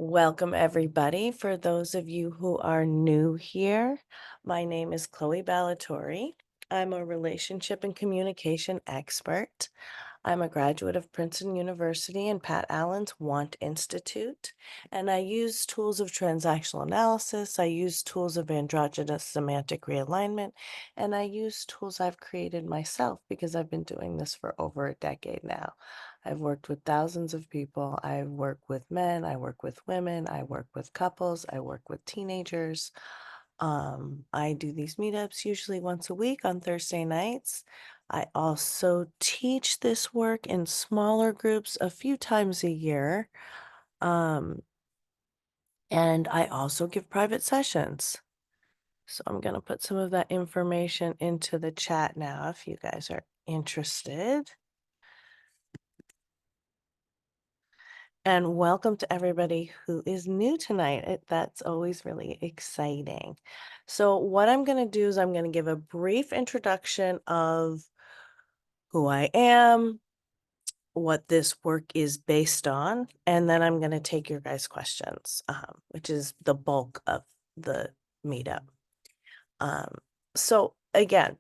Welcome, everybody. For those of you who are new here, my name is Chloe Ballatori. I'm a relationship and communication expert. I'm a graduate of Princeton University and Pat Allen's Want Institute, and I use tools of transactional analysis. I use tools of androgynous semantic realignment, and I use tools I've created myself because I've been doing this for over a decade now. I've worked with thousands of people. I work with men, I work with women, I work with couples, I work with teenagers. I do these meetups usually once a week on Thursday nights. I also teach this work in smaller groups a few times a year. Um, and I also give private sessions. So I'm going to put some of that information into the chat now if you guys are interested. And welcome to everybody who is new tonight. That's always really exciting. So, what I'm going to do is I'm going to give a brief introduction of who I am, what this work is based on, and then I'm going to take your guys' questions, which is the bulk of the meetup. So, again,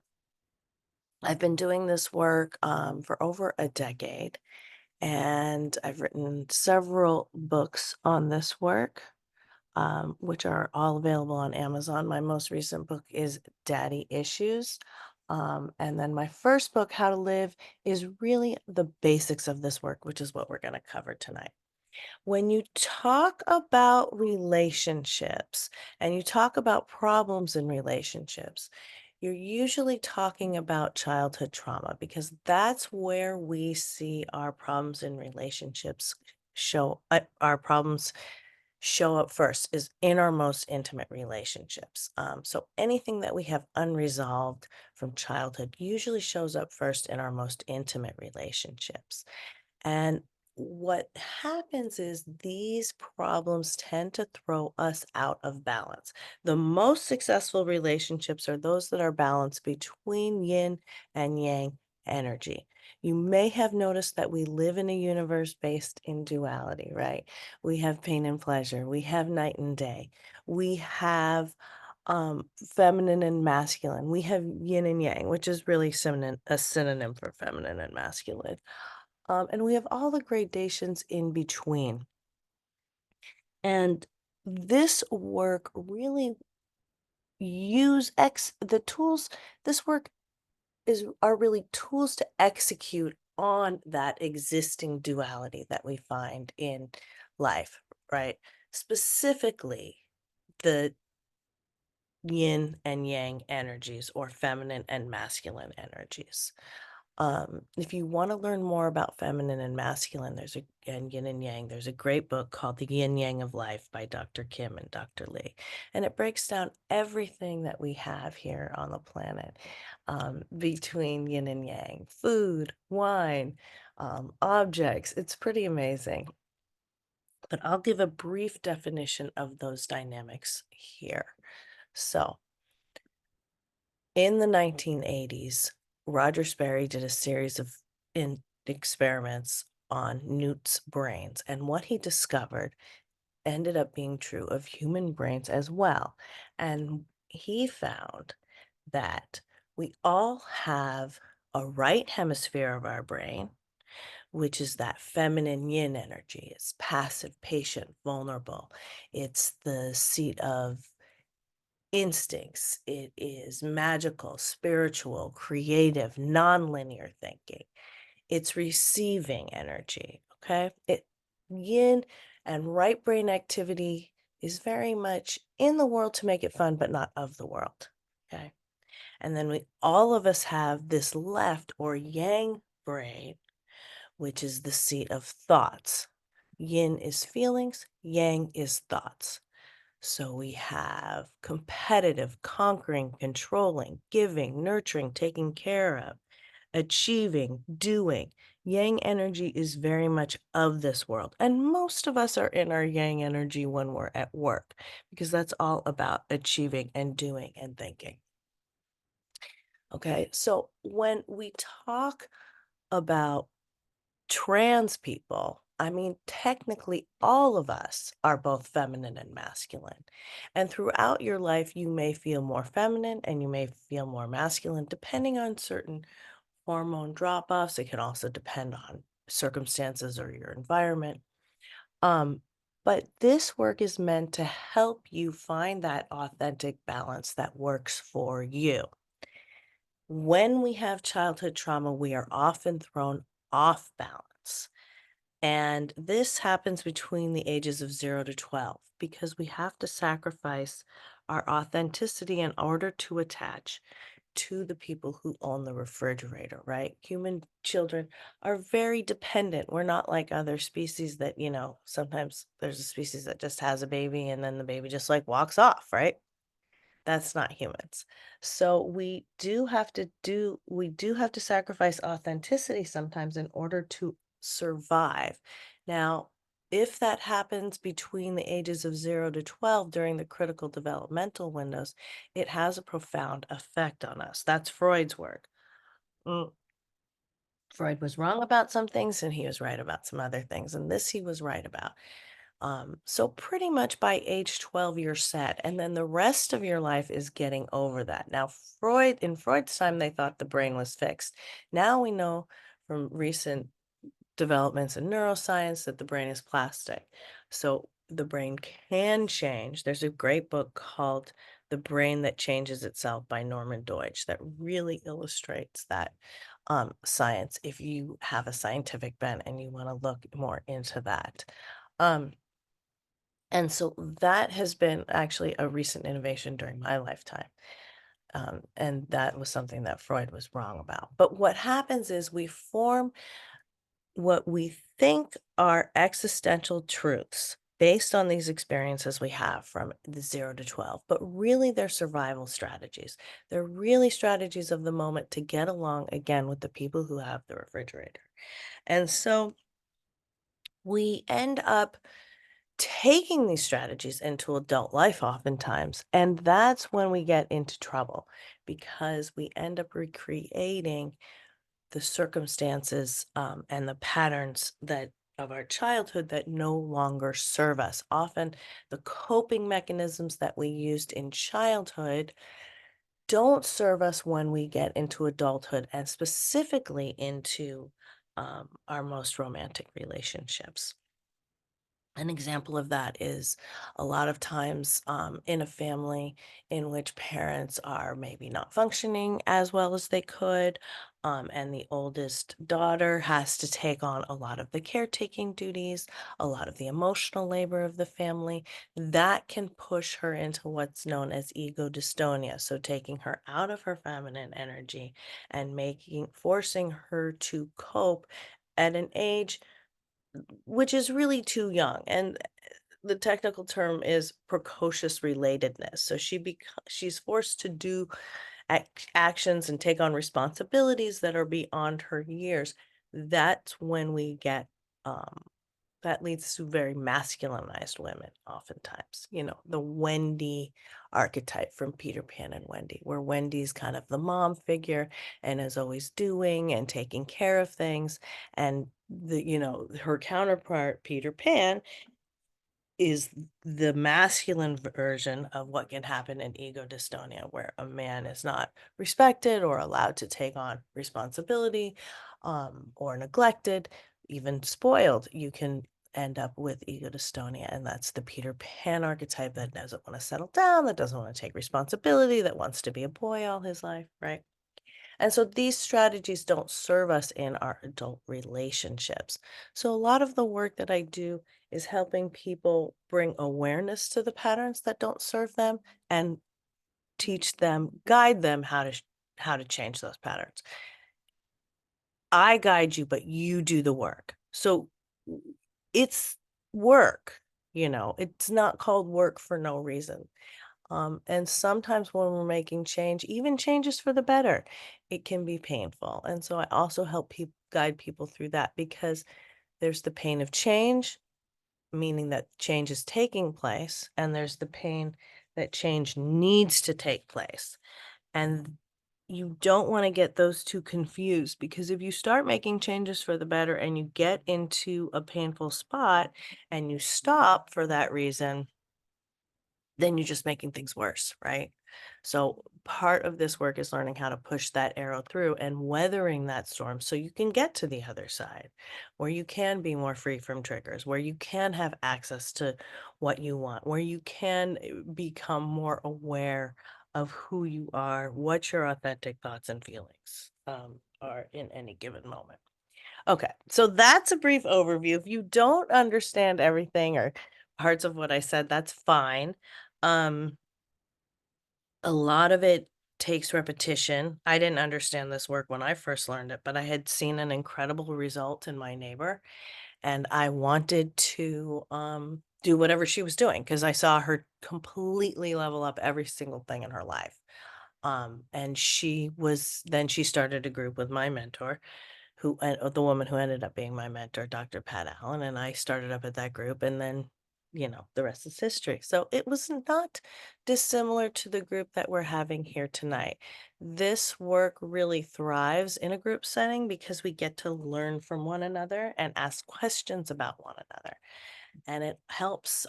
I've been doing this work for over a decade, and I've written several books on this work. Which are all available on Amazon. My most recent book is Daddy Issues. And then my first book, How to Live, is really the basics of this work, which is what we're going to cover tonight. When you talk about relationships and you talk about problems in relationships, you're usually talking about childhood trauma because that's where we see our problems in relationships our problems show up first is in our most intimate relationships. So anything that we have unresolved from childhood usually shows up first in our most intimate relationships. And what happens is these problems tend to throw us out of balance. The most successful relationships are those that are balanced between yin and yang energy. You may have noticed that we live in a universe based in duality, right? We have pain and pleasure, we have night and day, we have feminine and masculine, we have yin and yang, which is really a synonym for feminine and masculine. And we have all the gradations in between. And this work really the tools, this work are really tools to execute on that existing duality that we find in life, right? Specifically, the yin and yang energies or feminine and masculine energies. If you want to learn more about feminine and masculine, and yin and yang, there's a great book called The Yin Yang of Life by Dr. Kim and Dr. Lee. And it breaks down everything that we have here on the planet between yin and yang, food, wine, objects. It's pretty amazing. But I'll give a brief definition of those dynamics here. So, in the 1980s, Roger Sperry did a series of experiments on newts' brains, and what he discovered ended up being true of human brains as well. And he found that we all have a right hemisphere of our brain, which is that feminine yin energy. It's passive, patient, vulnerable. It's the seat of instincts. It is magical, spiritual, creative, nonlinear thinking. It's receiving energy. Okay. Yin and right brain activity is very much in the world to make it fun, but not of the world. Okay. And then all of us have this left or yang brain, which is the seat of thoughts. Yin is feelings, yang is thoughts. So we have competitive, conquering, controlling, giving, nurturing, taking care of, achieving, doing. Yang energy is very much of this world. And most of us are in our yang energy when we're at work because that's all about achieving and doing and thinking. Okay, so when we talk about trans people, I mean, technically, all of us are both feminine and masculine. And throughout your life, you may feel more feminine and you may feel more masculine, depending on certain hormone drop offs. It can also depend on circumstances or your environment. Um, but this work is meant to help you find that authentic balance that works for you. When we have childhood trauma, we are often thrown off balance. And this happens between the ages of 0 to 12 because we have to sacrifice our authenticity in order to attach to the people who own the refrigerator, right? Human children are very dependent. We're not like other species that, sometimes there's a species that just has a baby and then the baby just like walks off, right? That's not humans. So we do have to sacrifice authenticity sometimes in order to survive. Now, if that happens between the ages of 0 to 12 during the critical developmental windows, it has a profound effect on us. That's Freud's work. Mm, Freud was wrong about some things and he was right about some other things. And this he was right about. So pretty much by age 12, you're set. And then the rest of your life is getting over that. Now, in Freud's time, they thought the brain was fixed. Now we know from recent developments in neuroscience that the brain is plastic. So the brain can change. There's a great book called The Brain That Changes Itself by Norman Deutsch that really illustrates that science if you have a scientific bent and you want to look more into that. Um, and so that has been actually a recent innovation during my lifetime. And that was something that Freud was wrong about. But what happens is we form what we think are existential truths based on these experiences we have from the 0 to 12, but really they're survival strategies. They're really strategies of the moment to get along again with the people who have the refrigerator. And so we end up taking these strategies into adult life oftentimes. And that's when we get into trouble because we end up recreating the circumstances and the patterns that of our childhood that no longer serve us. Often the coping mechanisms that we used in childhood don't serve us when we get into adulthood and specifically into our most romantic relationships. An example of that is a lot of times in a family in which parents are maybe not functioning as well as they could, and the oldest daughter has to take on a lot of the caretaking duties, a lot of the emotional labor of the family. That can push her into what's known as ego dystonia. So, taking her out of her feminine energy and forcing her to cope at an age which is really too young, and the technical term is precocious relatedness. So she's forced to do actions and take on responsibilities that are beyond her years. That's when we get um, that leads to very masculinized women oftentimes. The Wendy archetype from Peter Pan and Wendy, where Wendy's kind of the mom figure and is always doing and taking care of things. And her counterpart, Peter Pan, is the masculine version of what can happen in ego dystonia, where a man is not respected or allowed to take on responsibility, or neglected, even spoiled. You can end up with ego dystonia, and that's the Peter Pan archetype that doesn't want to settle down, that doesn't want to take responsibility, that wants to be a boy all his life, right? And so these strategies don't serve us in our adult relationships. So a lot of the work that I do is helping people bring awareness to the patterns that don't serve them and teach them, guide them how to change those patterns. I guide you, but you do the work. So w- it's work, it's not called work for no reason. And sometimes when we're making change, even changes for the better, it can be painful. And so I also help people guide people through that because there's the pain of change, meaning that change is taking place, and there's the pain that change needs to take place. And you don't want to get those two confused, because if you start making changes for the better and you get into a painful spot and you stop for that reason, then you're just making things worse, right? So part of this work is learning how to push that arrow through and weathering that storm so you can get to the other side, where you can be more free from triggers, where you can have access to what you want, where you can become more aware of who you are, what your authentic thoughts and feelings are in any given moment. Okay, so that's a brief overview. If you don't understand everything or parts of what I said, that's fine. Um, a lot of it takes repetition. I didn't understand this work when I first learned it, but I had seen an incredible result in my neighbor, and I wanted to do whatever she was doing because I saw her completely level up every single thing in her life. And she started a group with my mentor, the woman who ended up being my mentor, Dr. Pat Allen, and I started up at that group, and then, the rest is history. So it was not dissimilar to the group that we're having here tonight. This work really thrives in a group setting because we get to learn from one another and ask questions about one another, and it helps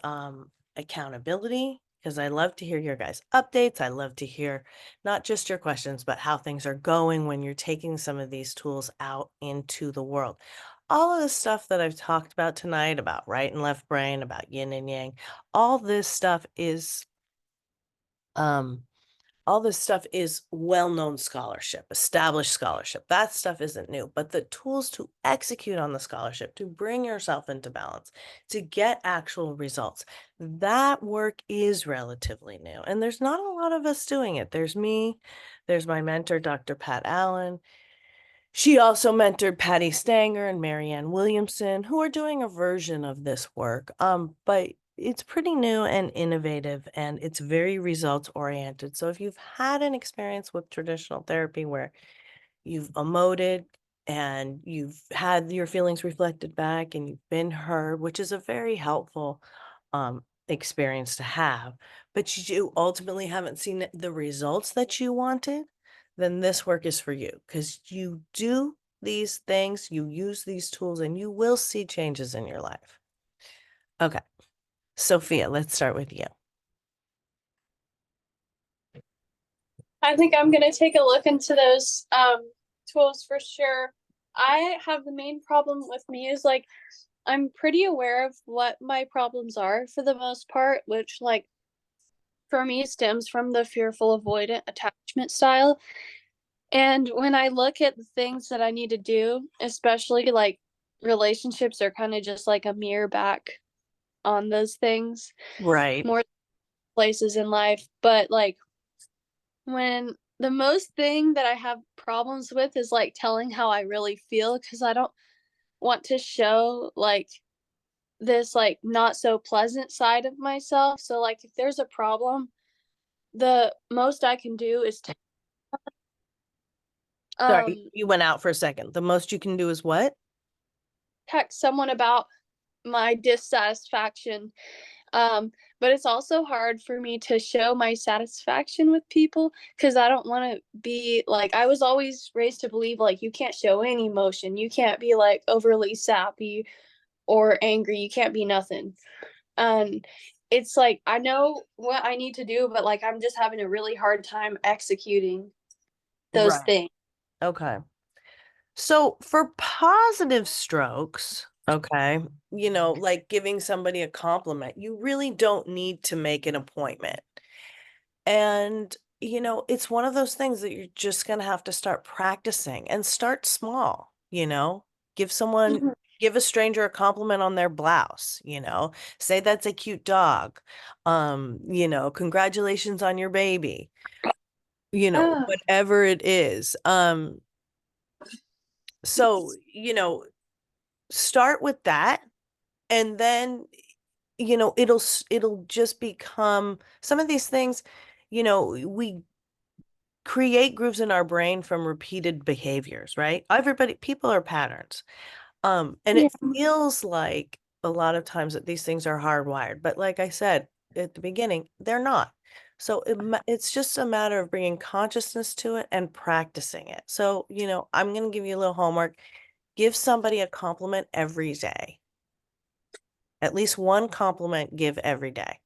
accountability, because I love to hear your guys' updates. I love to hear not just your questions, but how things are going when you're taking some of these tools out into the world. All of the stuff that I've talked about tonight about right and left brain, about yin and yang, all this stuff is um all this stuff is well-known scholarship, established scholarship. That stuff isn't new, but the tools to execute on the scholarship, to bring yourself into balance, to get actual results, that work is relatively new. And there's not a lot of us doing it. There's me, there's my mentor, Dr. Pat Allen. She also mentored Patty Stanger and Marianne Williamson, who are doing a version of this work. But it's pretty new and innovative, and it's very results oriented. So if you've had an experience with traditional therapy where you've emoted and you've had your feelings reflected back and you've been heard, which is a very helpful experience to have, but you ultimately haven't seen the results that you wanted, then this work is for you, because you do these things, you use these tools, and you will see changes in your life. Okay, Sophia, let's start with you. I think I'm going to take a look into those tools for sure. I have the main problem with me is like I'm pretty aware of what my problems are for the most part, which like for me stems from the fearful avoidant attachment style. And when I look at the things that I need to do, especially like relationships are kind of just like a mirror back on those things Right. more places in life, but like when the most thing that I have problems with is like telling how I really feel because I don't want to show like this like not so pleasant side of myself. So like if there's a problem, the most I can do is Sorry, um you went out for a second. The most you can do is what? text someone about my dissatisfaction. But it's also hard for me to show my satisfaction with people because I don't want to be like I was always raised to believe like you can't show any emotion. You can't be like overly sappy or angry. You can't be nothing. And it's like I know what I need to do, but like I'm just having a really hard time executing those Right. things. Okay. So for positive strokes, okay, like giving somebody a compliment, you really don't need to make an appointment. And, it's one of those things that you're just going to have to start practicing and start small. Give someone, Mhm. give a stranger a compliment on their blouse. Say that's a cute dog. Congratulations on your baby, Ah, whatever it is. So, start with that, and then it'll just become some of these things. We create grooves in our brain from repeated behaviors, right? People are patterns. And yeah. it feels like a lot of times that these things are hardwired, but like I said at the beginning, they're not. So it's just a matter of bringing consciousness to it and practicing it. So, I'm going to give you a little homework. Give somebody a compliment every day. At least one compliment give every day.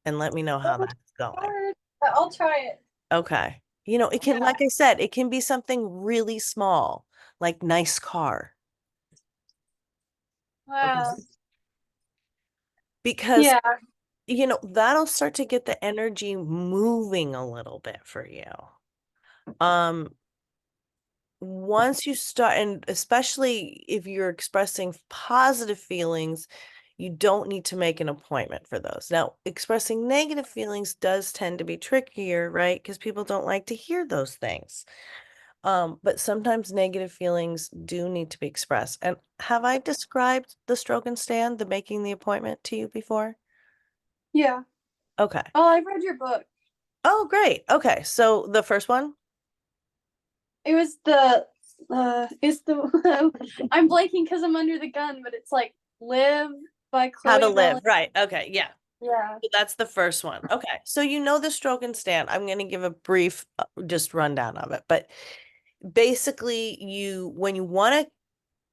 And let me know how Oh, it's that's going. hard. But I'll try it. Okay. It can, Yeah. like I said, it can be something really small, like nice car. Okay. Wow. Because, Yeah. that'll start to get the energy moving a little bit for you. Um, Once you start, and especially if you're expressing positive feelings, you don't need to make an appointment for those. Now, expressing negative feelings does tend to be trickier, right? Because people don't like to hear those things. But sometimes negative feelings do need to be expressed. And have I described the stroke and stand, the making the appointment to you before? Yeah. Okay. Oh, I've read your book. Oh, great. Okay. So the first one, It was the it's the I'm blanking because I'm under the gun, but it's like Live by how to Chloe live. Bell. Right. Okay. Yeah. Yeah. So that's the first one. Okay. So you know the stroke and stand. I'm going to give a brief just rundown of it. But basically, when you want to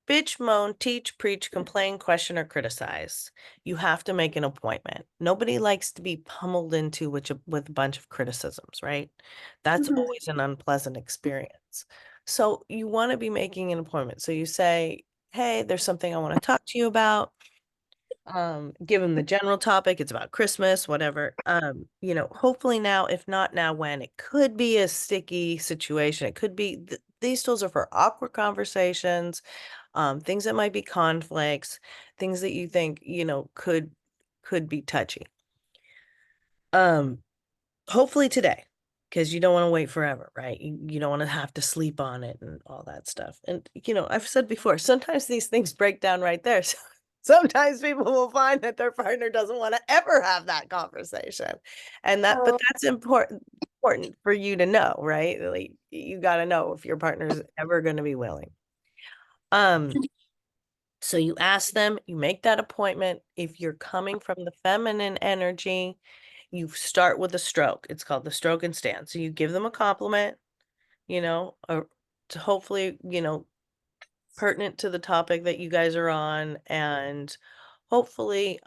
bitch, moan, teach, preach, complain, question, or criticize, you have to make an appointment. Nobody likes to be pummeled into with a bunch of criticisms, right? That's Mhm. always an unpleasant experience. So you want to be making an appointment. So you say, hey, there's something I want to talk to you about. Give them the general topic. It's about Christmas, whatever. Hopefully now, if not now, when it could be a sticky situation. It could be these tools are for awkward conversations, things that might be conflicts, things that you think, could be touchy. Um, Hopefully today, because you don't want to wait forever, right? You don't want to have to sleep on it and all that stuff. And, I've said before, sometimes these things break down right there. So sometimes people will find that their partner doesn't want to ever have that conversation. But Oh. that's important for you to know, right? Like you got to know if your partner's ever going to be willing. Um, so you ask them, you make that appointment. If you're coming from the feminine energy, you start with a stroke. It's called the stroke and stand. So you give them a compliment, or to hopefully, pertinent to the topic that you guys are on, and hopefully,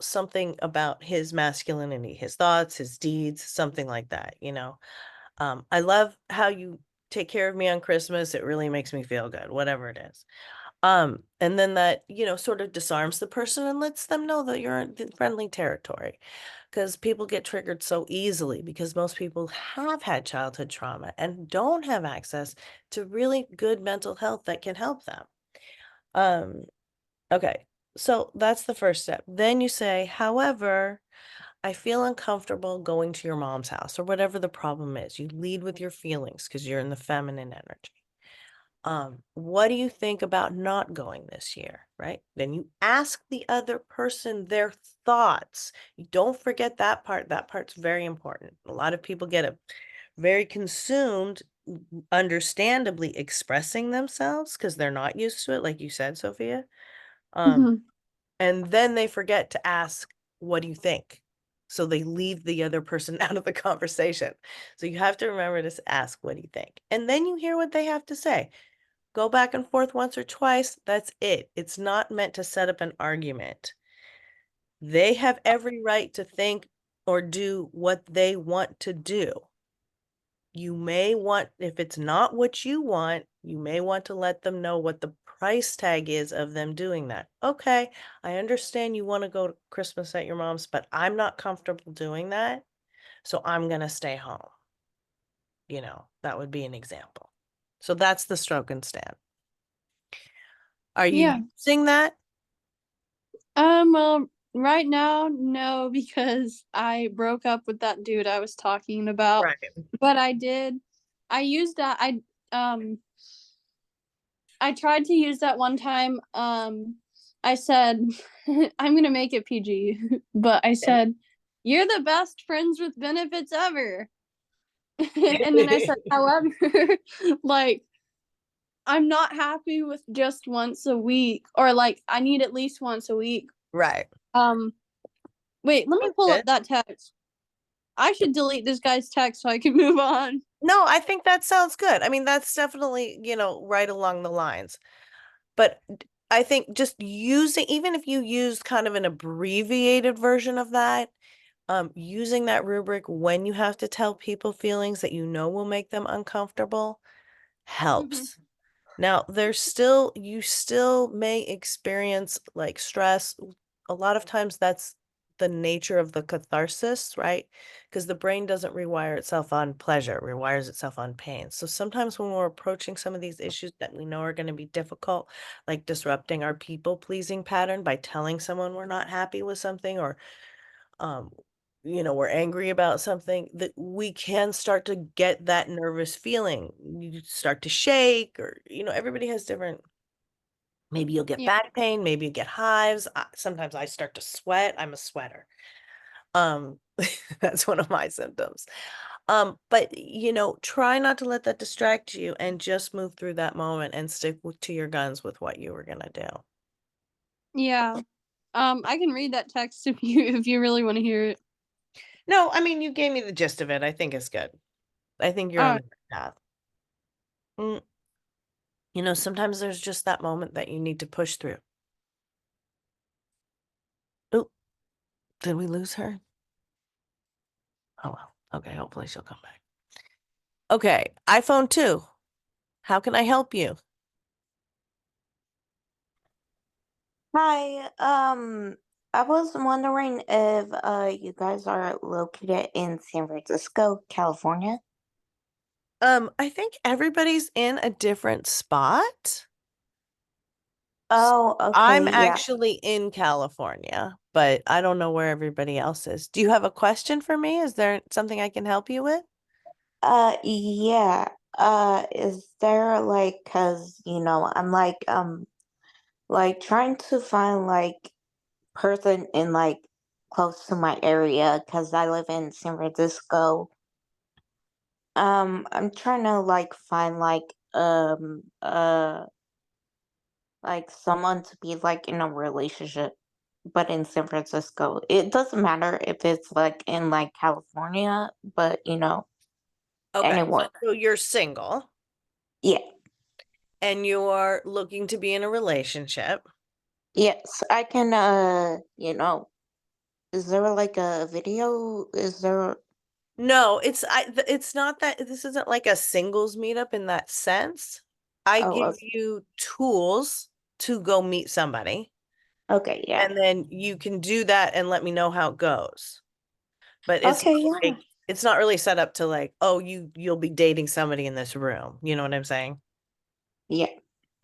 something about his masculinity, his thoughts, his deeds, something like that. I love how you take care of me on Christmas. It really makes me feel good, whatever it is. And then that, sort of disarms the person and lets them know that you're in friendly territory. Because people get triggered so easily because most people have had childhood trauma and don't have access to really good mental health that can help them. Um, okay, so that's the first step. Then you say, however, I feel uncomfortable going to your mom's house or whatever the problem is. You lead with your feelings because you're in the feminine energy. What do you think about not going this year? Right? Then you ask the other person their thoughts. You don't forget that part. That part's very important. A lot of people get very consumed, understandably expressing themselves because they're not used to it, like you said, Sophia. Um, Mhm. and then they forget to ask, what do you think? So they leave the other person out of the conversation. So you have to remember to ask, what do you think? And then you hear what they have to say. Go back and forth once or twice. That's it. It's not meant to set up an argument. They have every right to think or do what they want to do. You may want, if it's not what you want, you may want to let them know what the price tag is of them doing that. Okay, I understand you want to go to Christmas at your mom's, but I'm not comfortable doing that. So I'm going to stay home. That would be an example. So that's the stroke and stand. Are Yeah. you using that? Well, right now, no, because I broke up with that dude I was talking about. Right. But I used that. Um I tried to use that one time. I said I'm gonna make it PG, but I Okay. said, "You're the best friends with benefits ever." And then I said, however, like I'm not happy with just once a week, or like I need at least once a week. Right. Um, wait, let me That's pull up good. that text. I should delete this guy's text so I can move on. No, I think that sounds good. I mean, that's definitely, right along the lines. But I think just using, even if you use kind of an abbreviated version of that, using that rubric when you have to tell people feelings that you know will make them uncomfortable Mm-hmm. helps. Now, you still may experience like stress. A lot of times that's the nature of the catharsis, right? Because the brain doesn't rewire itself on pleasure, it rewires itself on pain. So sometimes when we're approaching some of these issues that we know are going to be difficult, like disrupting our people pleasing pattern by telling someone we're not happy with something, or um we're angry about something, that we can start to get that nervous feeling. You start to shake, or everybody has different. Maybe you'll get Yeah. back pain, maybe you get hives. Sometimes I start to sweat. I'm a sweater. um that's one of my symptoms. But try not to let that distract you, and just move through that moment and stick to your guns with what you were gonna do. Yeah. I can read that text if you really want to hear it. No, I mean, you gave me the gist of it. I think it's good. I think you're on Uh, the right path. Mm, sometimes there's just that moment that you need to push through. Oh, did we lose her? Oh well. Okay, hopefully she'll come back. Okay, iPhone 2. How can I help you? Hi, I was wondering if you guys are located in San Francisco, California. I think everybody's in a different spot. S- Oh, okay, I'm yeah. actually in California, but I don't know where everybody else is. Do you have a question for me? Is there something I can help you with? Yeah. Is there like, 'cause I'm like trying to find like person in like close to my area 'cause I live in San Francisco. I'm trying to like find like someone to be like in a relationship, but in San Francisco. It doesn't matter if it's like in like California, but Okay, anywhere. so you're single Yeah. and you're looking to be in a relationship. Yes, I can is there like a video? Is there No, it's not that. This isn't like a singles meetup in that sense. I give oh you tools to go meet somebody, okay, yeah. and then you can do that and let me know how it goes. But it's Okay, not yeah. like, it's not really set up to like, oh, you'll be dating somebody in this room. You know what I'm saying? Yeah.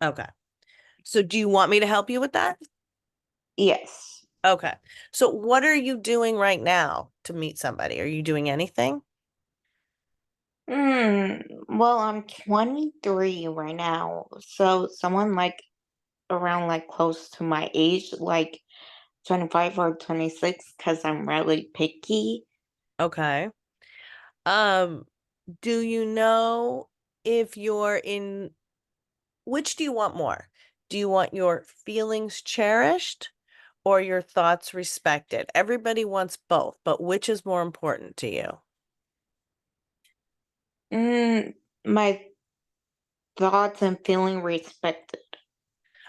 Okay. So do you want me to help you with that? Yes. Okay. So what are you doing right now to meet somebody? Are you doing anything? Well, I'm 23 right now. So someone like around like close to my age, like 25 or 26, because I'm really picky. Okay. Um, do you know if you're in, which do you want more? Do you want your feelings cherished or your thoughts respected? Everybody wants both, but which is more important to you? My thoughts and feeling respected.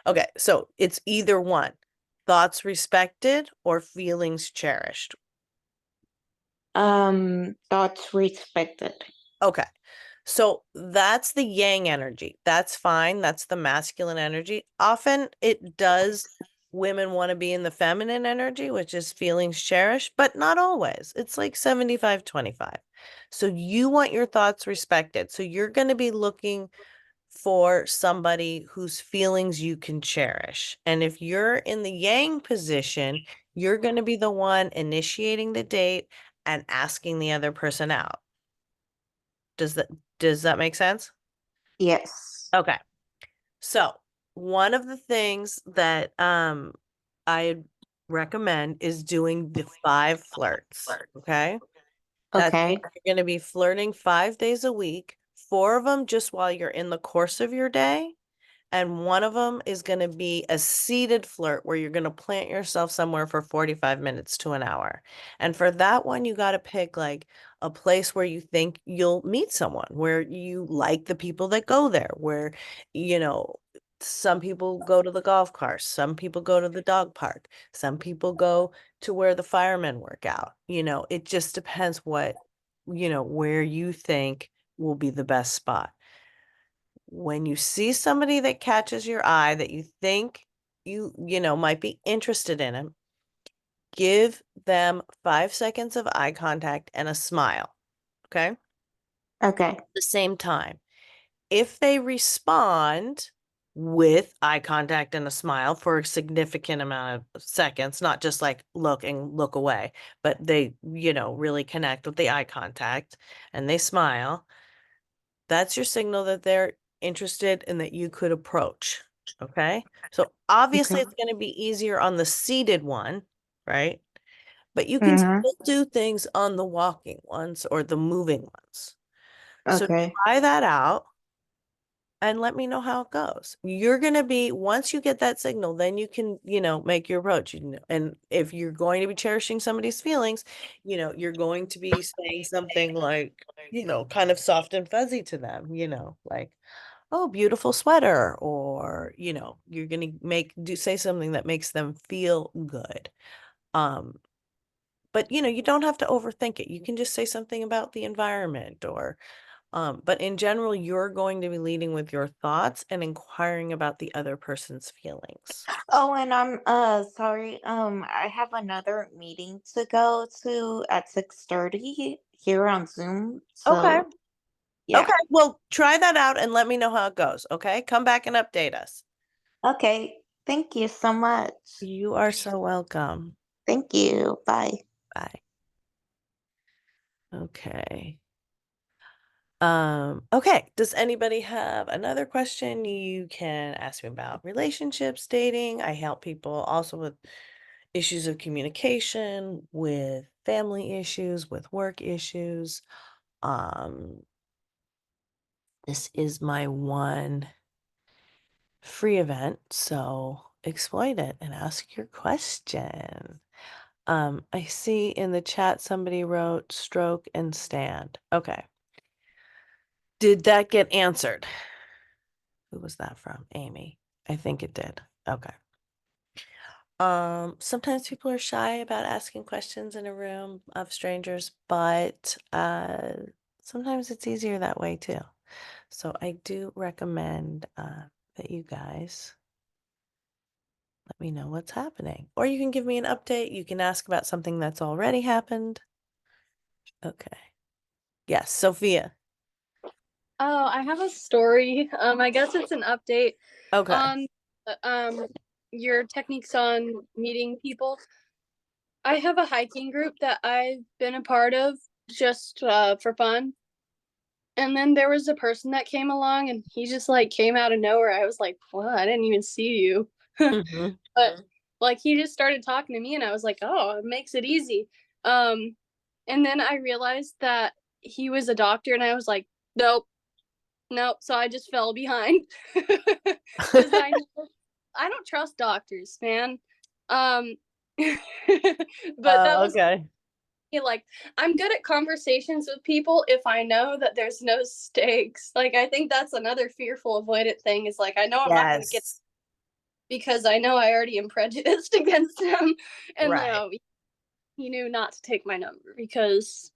Okay, so it's either one, thoughts respected or feelings cherished. Thoughts respected. Okay. So that's the yang energy. That's fine. That's the masculine energy. Often it does, women want to be in the feminine energy, which is feelings cherished, but not always. It's like 75-25. So you want your thoughts respected. So you're going to be looking for somebody whose feelings you can cherish. And if you're in the yang position, you're going to be the one initiating the date and asking the other person out. Does that does that make sense? Yes. Okay. So, one of the things that I recommend is doing the 5 flirts, okay? That's Okay. you're going to be flirting 5 days a week, 4 of them just while you're in the course of your day, And one of them is going to be a seated flirt where you're going to plant yourself somewhere for 45 minutes to an hour. And for that one, you got to pick like a place where you think you'll meet someone, where you like the people that go there, where, you know, some people go to the golf course, some people go to the dog park, some people go to where the firemen work out. You know, it just depends what, you know, where you think will be the best spot. When you see somebody that catches your eye that you think you know, might be interested in him, give them 5 seconds of eye contact and a smile. Okay. At Okay. the same time, if they respond with eye contact and a smile for a significant amount of seconds, not just like look and look away, but they, you know, really connect with the eye contact and they smile, that's your signal that they're interested and that you could approach. Okay. So obviously Okay. it's going to be easier on the seated one, right? But you can Mm-hmm. still do things on the walking ones or the moving ones. So Okay. try that out and let me know how it goes. You're going to be, once you get that signal, then you can, you know, make your approach. You know, and if you're going to be cherishing somebody's feelings, you know, you're going to be saying something like, you know, kind of soft and fuzzy to them, you know, like, oh, beautiful sweater, or, you know, you're going to say something that makes them feel good. Um, but you know, you don't have to overthink it. You can just say something about the environment or but in general, you're going to be leading with your thoughts and inquiring about the other person's feelings. Oh, and I'm sorry. I have another meeting to go to at 6:30 here on Zoom. Okay. So yeah. Okay. Well, try that out and let me know how it goes. Okay. Come back and update us. Okay. Thank you so much. You are so welcome. Thank you. Bye. Bye. Okay. Okay. Does anybody have another question? You can ask me about relationships, dating. I help people also with issues of communication, with family issues, with work issues. Um, this is my one free event, so exploit it and ask your question. I see in the chat somebody wrote stroke and stand. Okay. Did that get answered? Who was that from? Amy. I think it did. Okay. Sometimes people are shy about asking questions in a room of strangers, but sometimes it's easier that way too. So I do recommend that you guys let me know what's happening. Or you can give me an update. You can ask about something that's already happened. Okay. Yes, Sophia. Oh, I have a story. I guess it's an update Okay. on your techniques on meeting people. I have a hiking group that I've been a part of just for fun. And then there was a person that came along and he just like came out of nowhere. I was like, "Well, I didn't even see you." Hmm. But like he just started talking to me and I was like, "Oh, it makes it easy." Um and then I realized that he was a doctor and I was like, "Nope, nope." So I just fell behind because I don't trust doctors, man. Um, but that was Okay. like I'm good at conversations with people if I know that there's no stakes. Like I think that's another fearful avoidant thing is like I know I'm not going to get Yes. because I know I already am prejudiced against him, and Right. he knew not to take my number because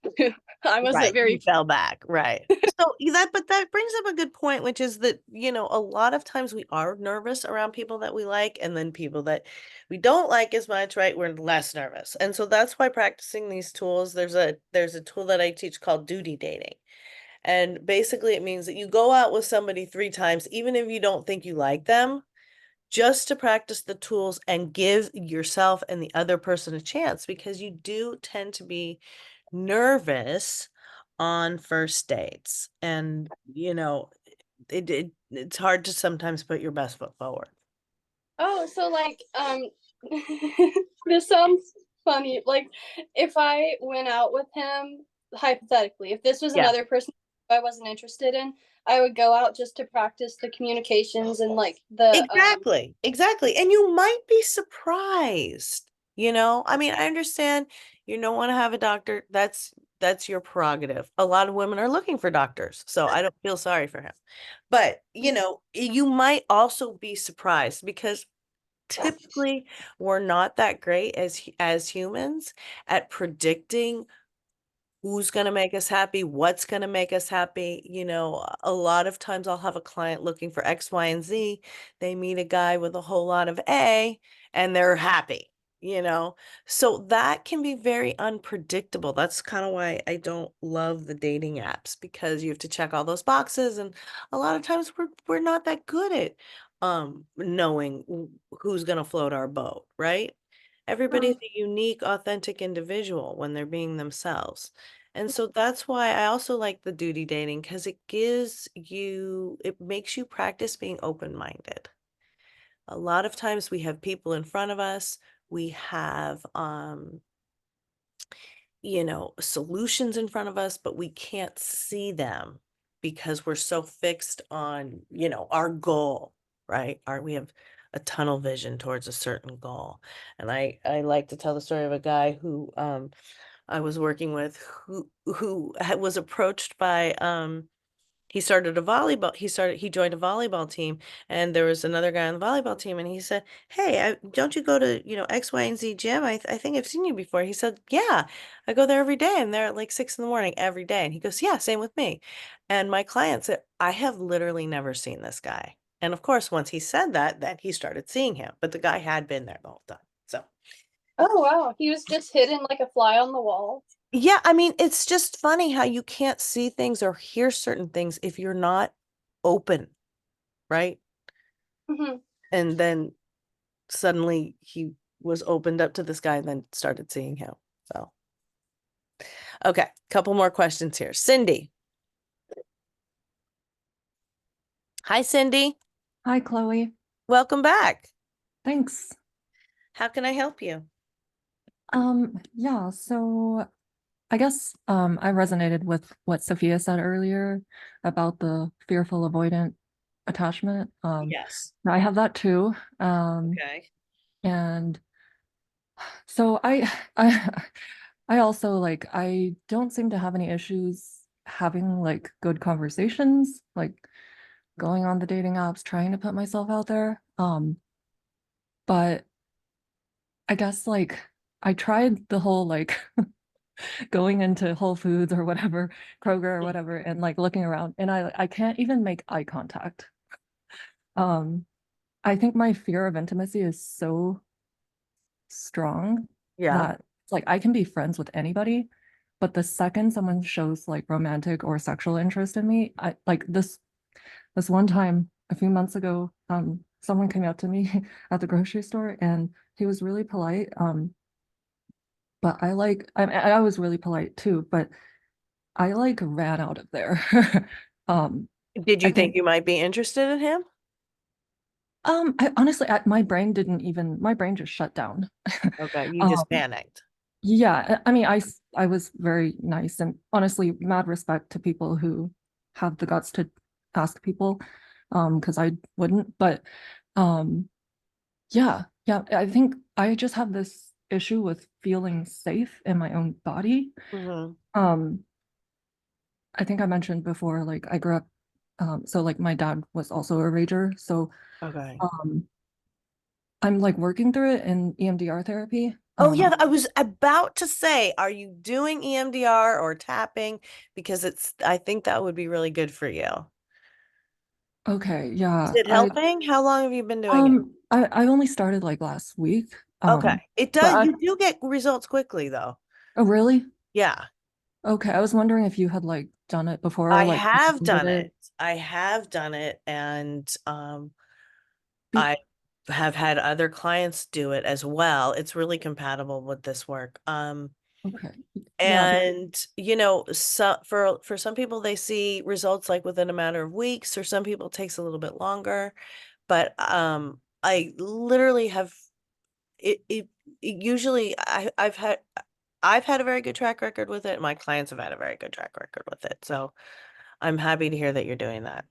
I wasn't Right. You very. fell back. Right. So but that brings up a good point, which is that, you know, a lot of times we are nervous around people that we like, and then people that we don't like as much, right? We're less nervous. And so that's why practicing these tools, there's a tool that I teach called duty dating. And basically it means that you go out with somebody 3 times, even if you don't think you like them, just to practice the tools and give yourself and the other person a chance, because you do tend to be nervous on first dates. And, you know, it's hard to sometimes put your best foot forward. Oh, so like this sounds funny. Like if I went out with him hypothetically, if this was Yeah. another person I wasn't interested in, I would go out just to practice the communications and like the Exactly, exactly. And you might be surprised, you know? I mean, I understand you don't want to have a doctor. That's your prerogative. A lot of women are looking for doctors, so I don't feel sorry for him. But, you know, you might also be surprised because typically we're not that great as humans at predicting who's going to make us happy, what's going to make us happy. You know, a lot of times I'll have a client looking for X, Y, and Z. They meet a guy with a whole lot of A and they're happy, you know? So that can be very unpredictable. That's kind of why I don't love the dating apps because you have to check all those boxes. And a lot of times we're not that good at knowing who's going to float our boat, right? Everybody's a unique, authentic individual when they're being themselves. And so that's why I also like the duty dating because it makes you practice being open-minded. A lot of times we have people in front of us, we have, you know, solutions in front of us, but we can't see them because we're so fixed on, you know, our goal, right? We have a tunnel vision towards a certain goal. And I like to tell the story of a guy who I was working with was approached by he joined a volleyball team, and there was another guy on the volleyball team, and he said, "Hey, don't you go to, you know, X, Y, and Z gym? I think I've seen you before." He said, "Yeah, I go there every day. I'm there at like 6 in the morning every day." And he goes, "Yeah, same with me." And my client said, "I have literally never seen this guy." And of course, once he said that, then he started seeing him, but the guy had been there the whole time. So Oh wow, he was just hidden like a fly on the wall. yeah, I mean, it's just funny how you can't see things or hear certain things if you're not open, right? Hmm. And then suddenly he was opened up to this guy and then started seeing him. So, okay, couple more questions here. Cindy. Hi, Cindy. Hi, Chloe. Welcome back. Thanks. How can I help you? Yeah, so I guess I resonated with what Sophia said earlier about the fearful avoidant attachment. Yes. I have that too. Okay. And so I I also like I don't seem to have any issues having like good conversations, like going on the dating apps, trying to put myself out there. But I guess like I tried the whole like going into Whole Foods or whatever, Kroger or whatever, and like looking around, and I can't even make eye contact. Um, I think my fear of intimacy is so strong Yeah. that it's like I can be friends with anybody, but the second someone shows like romantic or sexual interest in me, I like this one time a few months ago, someone came up to me at the grocery store and he was really polite. But I was really polite too, but I like ran out of there. Did you I think think you might be interested in him? I honestly my brain just shut down. Okay, you just Um, panicked. yeah, I mean I was very nice and honestly mad respect to people who have the guts to ask people because I wouldn't, but um yeah, I think I just have this issue with feeling safe in my own body. Hmm. Um I think I mentioned before, like I grew up, so like my dad was also a rager. So Okay. um I'm like working through it in EMDR therapy. Oh yeah, I was about to say, are you doing EMDR or tapping? Because I think that would be really good for you. Okay, Is yeah. it I helping? How long have you been doing it? I only started like last week. Okay. It But does, you do get results quickly though. oh really? Yeah. Okay, I was wondering if you had like done it before or I like have considered done it. it. I have done it and Be I have had other clients do it as well. It's really compatible with this work. okay. Yeah, And you know, so for some people they see results like within a matter of weeks, or some people it takes a little bit longer. But I literally have it usually I've had a very good track record with it. My clients have had a very good track record with it. So I'm happy to hear that you're doing that.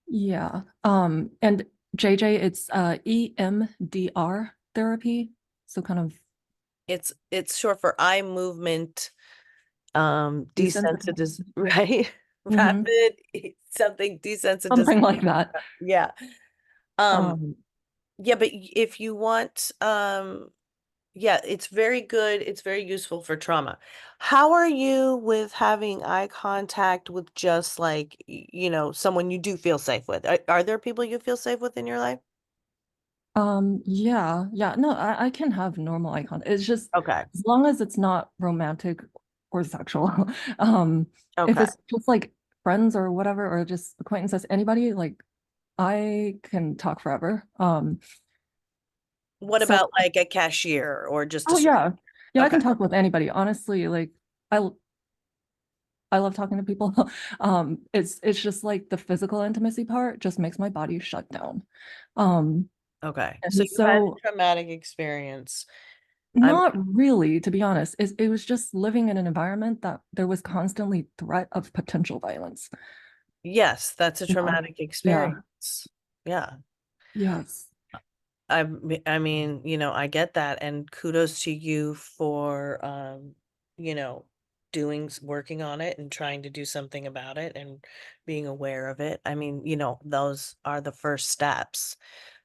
Yeah. And JJ, it's EMDR therapy. So kind of It's short for eye movement desensitized. desensitiz right? Hmm. Rapid something desensitiz Something like that. yeah. Um Um, yeah, but if you want yeah, it's very good. It's very useful for trauma. How are you with having eye contact with just like, someone you do feel safe with? Are there people you feel safe with in your life? yeah, yeah. No, I can have normal eye contact. It's just Okay. as long as it's not romantic or sexual. Um, if Okay. it's just like friends or whatever, or just acquaintances, anybody, like I can talk forever. What So about like a cashier or just a oh service? yeah. Yeah, I Okay. can talk with anybody. Honestly, like I I love talking to people. It's just like the physical intimacy part just makes my body shut down. Um, Okay. So and you've had a so traumatic experience. I'm not really, to be honest. It was just living in an environment that there was constantly threat of potential violence. Yes, that's a Yeah. traumatic Yeah. experience. Yeah. Yes. I mean, I get that, and kudos to you for, you know, working on it and trying to do something about it and being aware of it. I mean, those are the first steps.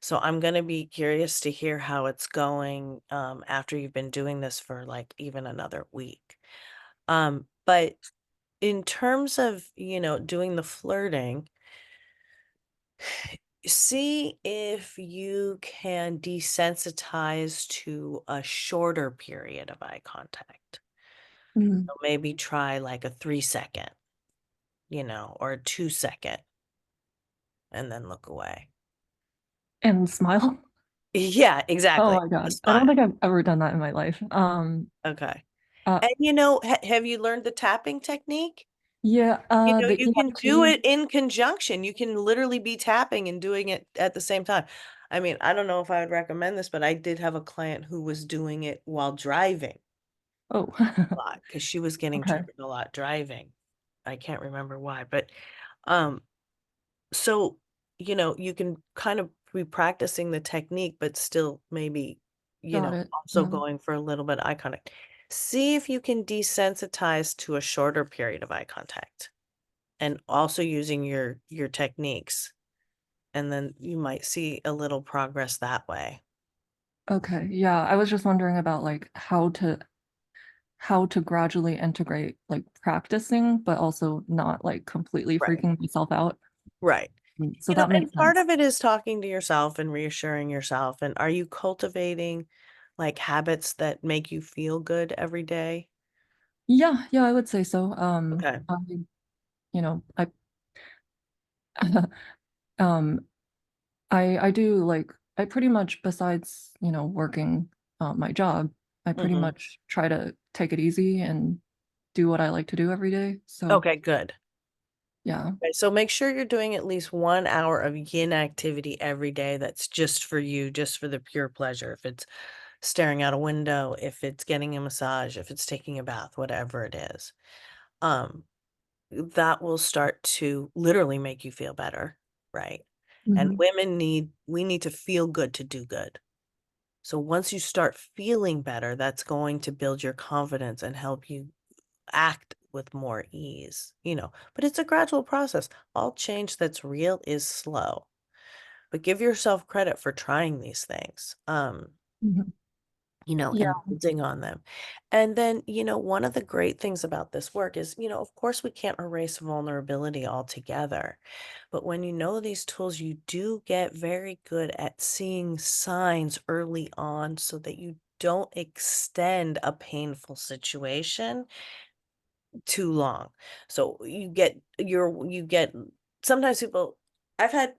So I'm going to be curious to hear how it's going, after you've been doing this for like even another week. But in terms of, doing the flirting, see if you can desensitize to a shorter period of eye contact. Mhm. So maybe try like a 3 second, or a 2 second, and then look away. And smile. Yeah, Oh exactly. my A God. I don't smile. think I've ever done that in my life. Okay. Uh, And have you learned the tapping technique? yeah, the You can do EFT. it in conjunction. You can literally be tapping and doing it at the same time. I mean, I don't know if I would recommend this, but I did have a client who was doing it while driving Oh, a lot because she was getting okay. triggered a lot driving. I can't remember why, but um, so you can kind of be practicing the technique, but still maybe, Got it. also Yeah. going for a little bit of eye contact. See if you can desensitize to a shorter period of eye contact and also using your techniques, and then you might see a little progress that way. Okay. Yeah. I was just wondering about like how to gradually integrate like practicing, but also not like completely Right. freaking myself out. Right. So that And makes part sense. of it is talking to yourself and reassuring yourself. And are you cultivating like habits that make you feel good every day? Yeah, yeah, I would say so. Okay. You know, I um I do like I pretty much besides, working my job, I pretty Hmm. much try to take it easy and do what I like to do every day. So, Okay, good. yeah. Okay, so make sure you're doing at least 1 hour of yin activity every day that's just for you, just for the pure pleasure. If it's staring out a window, if it's getting a massage, if it's taking a bath, whatever it is. Um, that will start to literally make you feel better, right? And Hmm. we need to feel good to do good. So once you start feeling better, that's going to build your confidence and help you act with more ease, but it's a gradual process. All change that's real is slow, but give yourself credit for trying these things. Hmm. And Yeah. building on them. And then, one of the great things about this work is, of course, we can't erase vulnerability altogether. But when you know these tools, you do get very good at seeing signs early on so that you don't extend a painful situation too long. So you get sometimes people I've had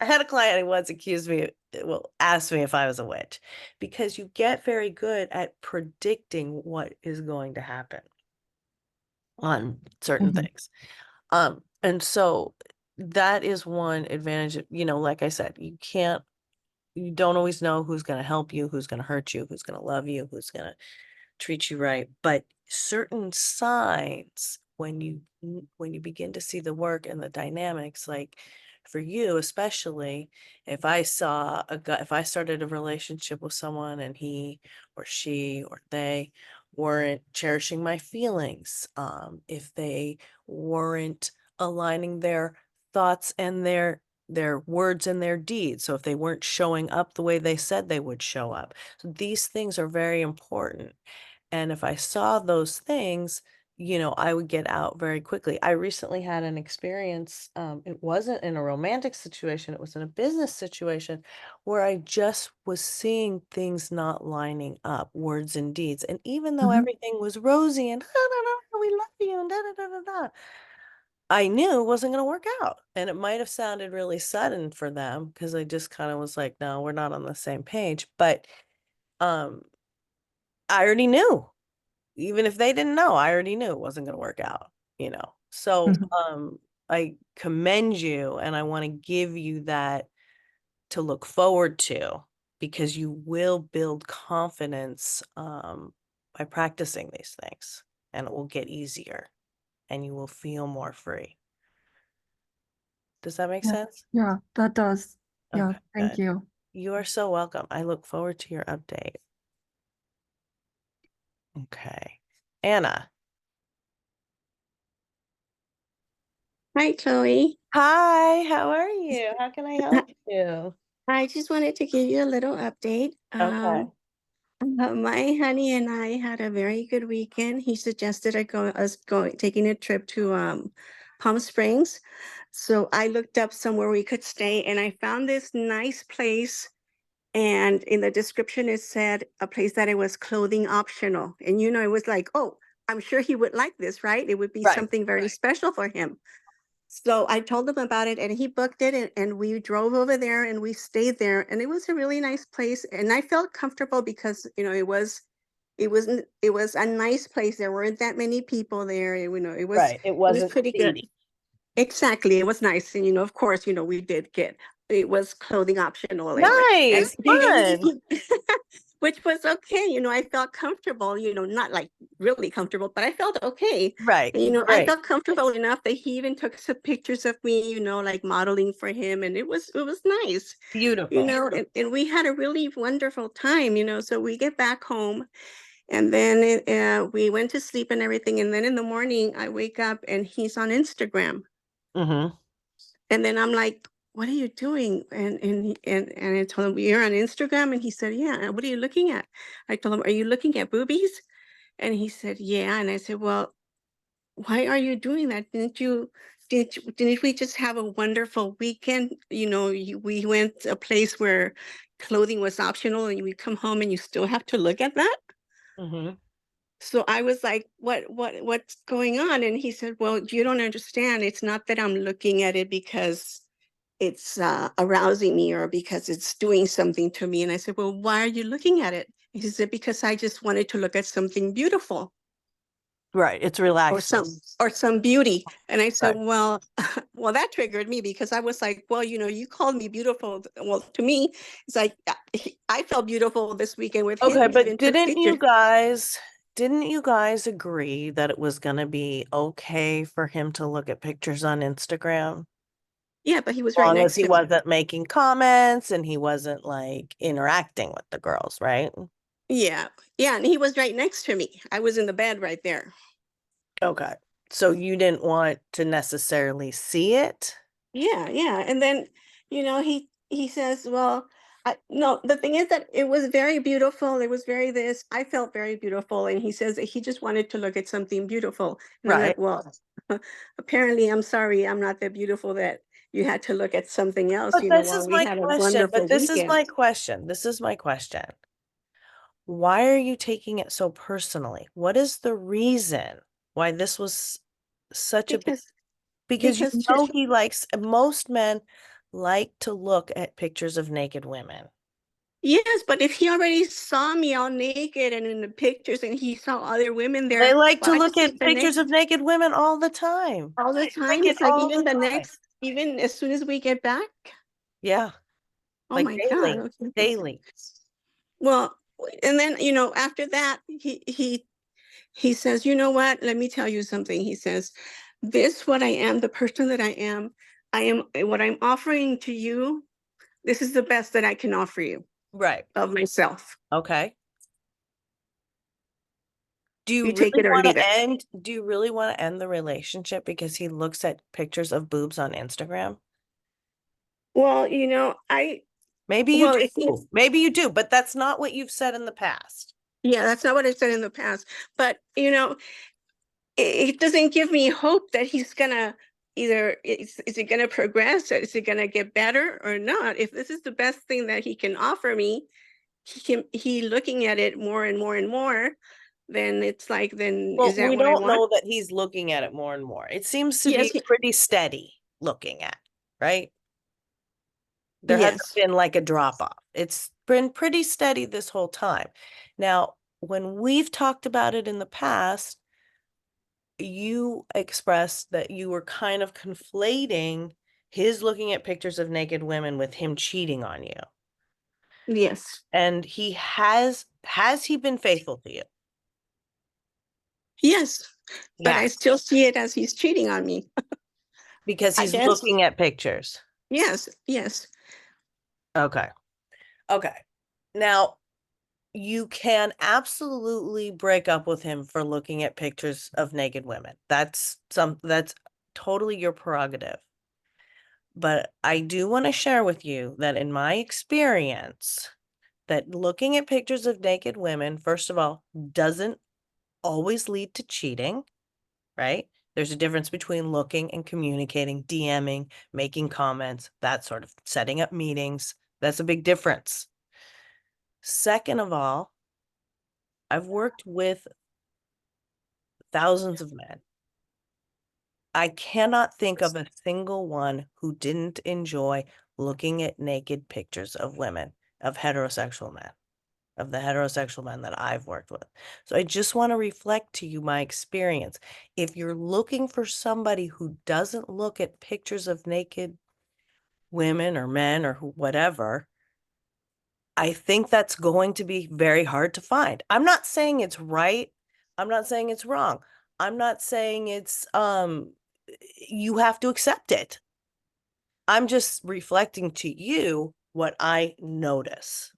I had a client who once accused me, well, asked me if I was a witch because you get very good at predicting what is going to happen on certain Hmm. things. And so that is one advantage, like I said, you don't always know who's going to help you, who's going to hurt you, who's going to love you, who's going to treat you right, but certain signs when you begin to see the work and the dynamics, like for you especially, if I saw a guy, if I started a relationship with someone and he or she or they weren't cherishing my feelings, if they weren't aligning their thoughts and their words and their deeds, so if they weren't showing up the way they said they would show up, so these things are very important. And if I saw those things, I would get out very quickly. I recently had an experience. It wasn't in a romantic situation, it was in a business situation where I just was seeing things not lining up, words and deeds. And even though Mhm. everything was rosy and da, da, da, we love you and da, da, da, da, da, I knew it wasn't going to work out. And it might have sounded really sudden for them because I just kind of was like, no, we're not on the same page. But um, I already knew. Even if they didn't know, I already knew it wasn't going to work out. So, Mhm. I commend you and I want to give you that to look forward to because you will build confidence by practicing these things and it will get easier and you will feel more free. Does that make Yeah, sense? yeah, that does. Yeah, Okay, thank good. you. You are so welcome. I look forward to your update. Okay. Anna. Hi, Chloe. Hi, how are you? How can I help you? I just wanted to give you a little update. Okay. My honey and I had a very good weekend. He suggested us going taking a trip to Palm Springs. So I looked up somewhere we could stay and I found this nice place. And in the description, it said a place that it was clothing optional. And it was like, oh, I'm sure he would like this, right? It would be Right. something very special for him. So I told him about it and he booked it and we drove over there and we stayed there and it was a really nice place and I felt comfortable because it was a nice place. There weren't that many people there. Right. It It was wasn't pretty good. seedy. Exactly. It was nice. And of course, we did get it was clothing optional and Nice. Fun. which was okay. I felt comfortable, not like really comfortable, but I felt okay. Right. And, I Great. felt comfortable enough that he even took some pictures of me, like modeling for him. And it was nice, Beautiful. and we had a really wonderful time, so we get back home and then we went to sleep and everything. And then in the morning I wake up and he's on Instagram. Mm-hmm. And then I'm like, what are you doing? And I told him, you're on Instagram? And he said, yeah. What are you looking at? I told him, are you looking at boobies? And he said, yeah. And I said, well, why are you doing that? Didn't we just have a wonderful weekend? We went to a place where clothing was optional and we come home and you still have to look at that. Mm-hmm. So I was like, what's going on? And he said, well, you don't understand. It's not that I'm looking at it because it's arousing me or because it's doing something to me. And I said, well, why are you looking at it? He said, because I just wanted to look at something beautiful Right. It's or relaxing. some beauty. And I said, Right. well, well, that triggered me because I was like, well, you called me beautiful. Well, to me, it's like I felt beautiful this weekend with him. Okay, We but even took pictures. didn't you guys agree that it was gonna be okay for him to look at pictures on Instagram? Yeah, but he was right Long as next he to me. wasn't making comments and he wasn't like interacting with the girls, right? Yeah. Yeah. And he was right next to me. I was in the bed right there. Okay. So you didn't want to necessarily see it? Yeah, yeah. And then, he says, well, no, the thing is that it was very beautiful. It was very this. I felt very beautiful. And he says that he just wanted to look at something beautiful. And I'm Right. like, well, apparently I'm sorry, I'm not that beautiful that you had to look at something else, But this while is we my had a question. wonderful weekend. This is my question. Why are you taking it so personally? What is the reason why this was such a big, Because because because Trish, he likes, most men like to look at pictures of naked women. yes, but if he already saw me all naked and in the pictures and he saw other women They there, like to why look does at the pictures next of naked women all the time. all the time? Naked It's like all even the the time. next, even as soon as we get back. Yeah, Oh like my God. daily, Okay. daily. Well, and then, after that, he He says, you know what? Let me tell you something. He says, this, what I am, the person that I am, what I'm offering to you, this is the best that I can offer you Right. of myself. Okay. Do you You take really it or want leave to it. end the relationship because he looks at pictures of boobs on Instagram? Well, you know, Maybe you well, do. Maybe you do, but that's not what you've said in the past. yeah, that's not what I said in the past. But, you know, it doesn't give me hope that he's gonna either, is it gonna progress or is it gonna get better or not? If this is the best thing that he can offer me, he looking at it more and more and more, then it's like, then Well, is that we what I don't want? know that he's looking at it more and more. It seems to Yes, be pretty steady looking at, right? There hasn't yes, been like a drop off. It's been pretty steady this whole time. Now, when we've talked about it in the past, you expressed that you were kind of conflating his looking at pictures of naked women with him cheating on you. yes, And has he been faithful to you? yes. But I Yeah, still see it as he's cheating on me. because I he's guess. looking at pictures. Yes, yes, Okay. Okay. Now, you can absolutely break up with him for looking at pictures of naked women. That's totally your prerogative. But I do want to share with you that in my experience, that looking at pictures of naked women, first of all, doesn't always lead to cheating, right? There's a difference between looking and communicating, DMing, making comments, that sort of setting up meetings. That's a big difference. Second of all, I've worked with thousands of men. I cannot think of a single one who didn't enjoy looking at naked pictures of women, of heterosexual men, of the heterosexual men that I've worked with. So I just want to reflect to you my experience. If you're looking for somebody who doesn't look at pictures of naked women or men or whatever, I think that's going to be very hard to find. I'm not saying it's right. I'm not saying it's wrong. I'm not saying it's you have to accept it. I'm just reflecting to you what I notice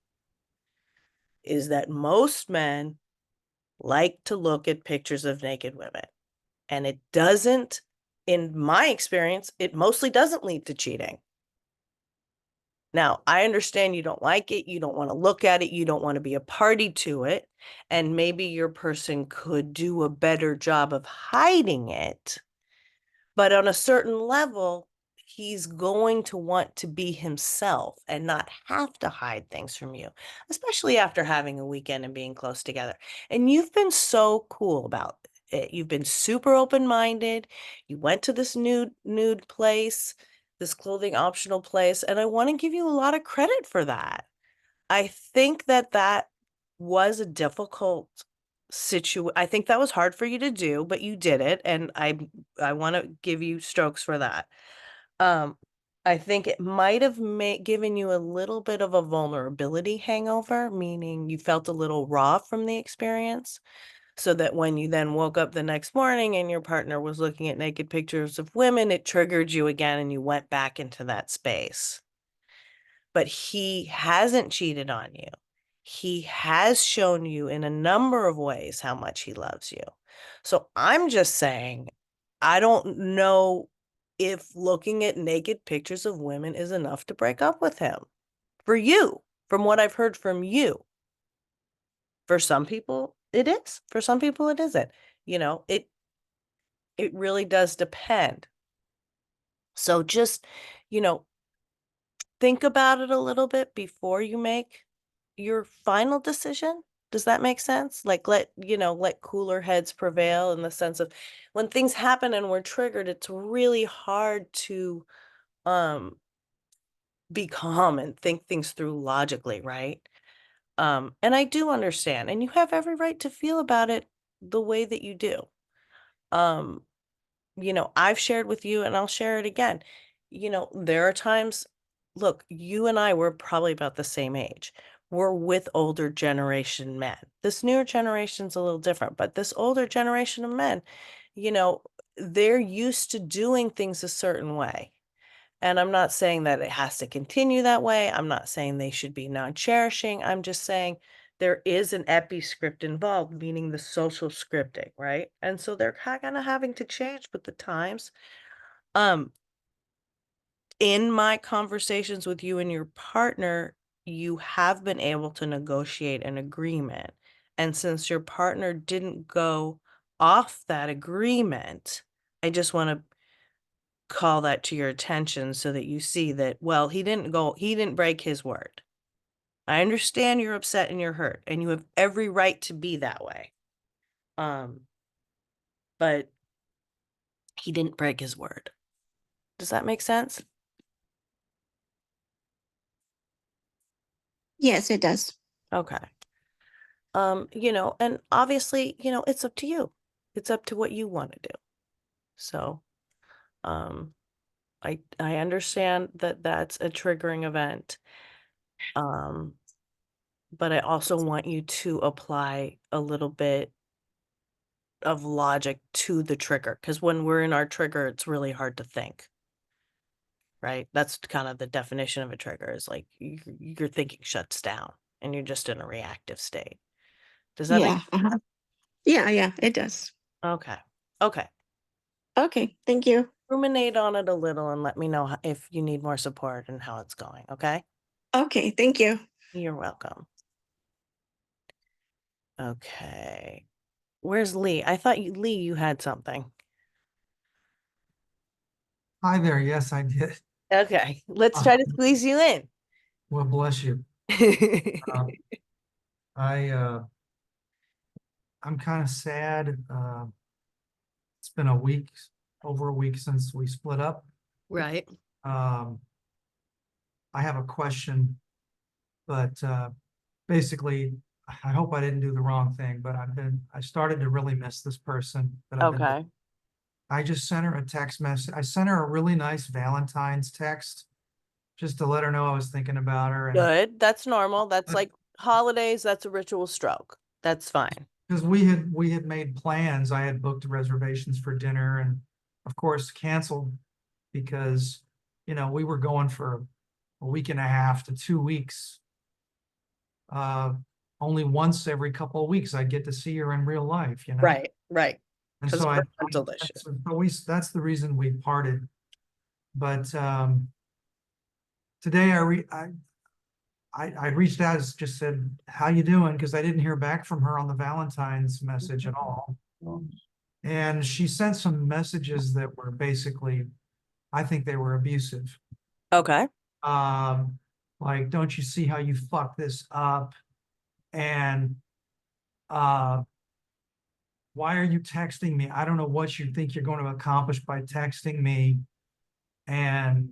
is that most men like to look at pictures of naked women. And it doesn't, in my experience, it mostly doesn't lead to cheating. Now, I understand you don't like it, you don't want to look at it, you don't want to be a party to it, and maybe your person could do a better job of hiding it. But on a certain level, he's going to want to be himself and not have to hide things from you, especially after having a weekend and being close together. And you've been so cool about it. You've been super open-minded. You went to this nude place, this clothing optional place, and I want to give you a lot of credit for that. I think that was a difficult I think that was hard for you to do, but you did it, and I want to give you strokes for that. Um, I think it might have given you a little bit of a vulnerability hangover, meaning you felt a little raw from the experience, so that when you then woke up the next morning and your partner was looking at naked pictures of women, it triggered you again and you went back into that space. But he hasn't cheated on you. He has shown you in a number of ways how much he loves you. So I'm just saying, I don't know if looking at naked pictures of women is enough to break up with him. For you, from what I've heard from you. For some people, it is. For some people, it isn't. You know, it really does depend. So just, you know, think about it a little bit before you make your final decision. Does that make sense? Like let cooler heads prevail in the sense of when things happen and we're triggered, it's really hard to um be calm and think things through logically, right? And I do understand, and you have every right to feel about it the way that you do. Um, I've shared with you and I'll share it again. There are times, look, you and I were probably about the same age. were with older generation men. This newer generation's a little different, but this older generation of men, you know, they're used to doing things a certain way. And I'm not saying that it has to continue that way. I'm not saying they should be non-cherishing. I'm just saying there is an epi-script involved, meaning the social scripting, right? And so they're kind of having to change with the times. Um, in my conversations with you and your partner, you have been able to negotiate an agreement. And since your partner didn't go off that agreement, I just want to call that to your attention so that you see that, well, he didn't break his word. I understand you're upset and you're hurt, and you have every right to be that way. But he didn't break his word. Does that make sense? Yes, it does. Okay. And obviously, it's up to you. It's up to what you want to do. So, um, I understand that that's a triggering event. Um, but I also want you to apply a little bit of logic to the trigger, because when we're in our trigger, it's really hard to think, right? That's kind of the definition of a trigger, is like your thinking shuts down and you're just in a reactive state. Does that make Yeah. Yeah, it does. Okay. Okay. Okay, thank you. Ruminate on it a little and let me know if you need more support and how it's going, okay? Okay, thank you. You're welcome. Okay. Where's Lee? I thought Lee, you had something. Hi there. Yes, I did. Okay, let's try to squeeze you in. Well, bless you. Um, I'm kind of sad. It's been over a week since we split up. Right. Um, I have a question, but basically, I hope I didn't do the wrong thing, but I started to really miss this person that I've been. Okay. I just sent her a text message. I sent her a really nice Valentine's text just to let her know I was thinking about her. And Good. That's normal. That's like holidays. That's a ritual stroke. That's fine. because we had made plans. I had booked reservations for dinner and of course canceled because we were going for a week and a half to 2 weeks. Only once every couple of weeks I'd get to see her in real life, Right. Right. And Because so we're delicious. that's the reason we parted. But today I reached out, just said, how you doing? Because I didn't hear back from her on the Valentine's message at all. And she sent some messages that were basically, I think they were abusive. Okay. Like, don't you see how you fucked this up? And why are you texting me? I don't know what you think you're going to accomplish by texting me. And